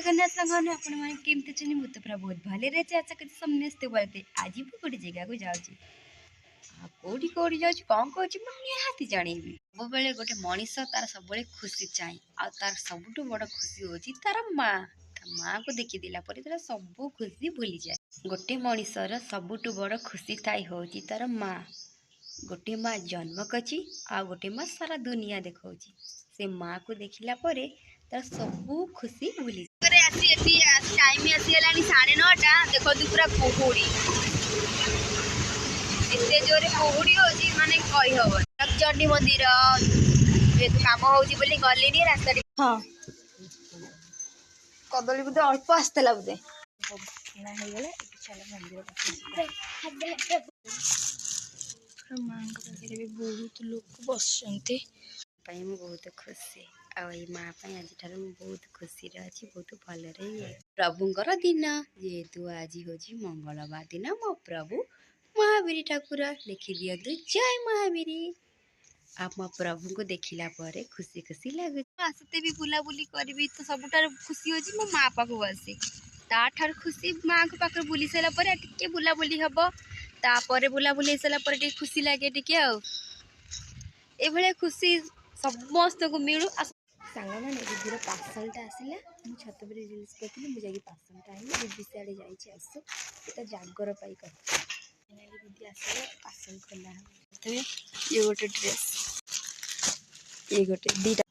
जगन्नाथ संगने आपण माने केमते चनी मुत पूरा बहुत भले रे चाचा के समनेस्ते बोलते आज भी गोटे जगह को जाउची आ कोडी कोडी जाउची कोन कहउची म निहाती जानिबी सब बेले गोटे मनीष तार सब बेले खुशी चाहि आ तार सबटु बड़ खुशी होची तार माँ माँ को देखि दिला पर तार सब खुशी भूली जाए गोटे मनीषर सबटु बड़ खुशी ताई होची तार माँ गोटे माँ जन्म कची आ गोटे माँ सारा दुनिया देखौची से माँ को देखिला परे तार सब खुशी भूली टाइम आसीगलानी 9:30 देखो पूरा कुहुड़ी एते जोरे कुहुड़ी होची माने कहि हबो चंडी मंदिर जेतु काम होची बोली गलिनी रास्ता हां कदली बुदे अल्प आस्तला बुदे ना हे गेले चलो मंदिर माँ भी बहुत लोग बसते बहुत खुशी आई माँ आज बहुत खुशी अच्छी बहुत भल प्रभुंर दिन जेहेतु आज हूँ मंगलवार दिन मो प्रभु महावीर ठाकुर लिखि दिंतु जय महावीर आप मो प्रभु को देखला खुशी खुशी लगे आसते भी बुलाबुली करी तो सबुठ खुशी होची मो माँ पाक बसी ताठार खुशी माँ को पाखे बुली सारा टे बुलाबुली हम तापर बुलाबुली सारापर खुशी लगे टे ये खुशी समस्त को मिलू सांग मैंने दीदीर पार्सलटा आसला मुझे छत पर रिल्स करती मुझे पार्सलटा आई दीदी सियाड़े जाइए आसो जागर पाई कर दीदी आस पार्सल खोला ये गोटे ड्रेस ये गोटे दीटा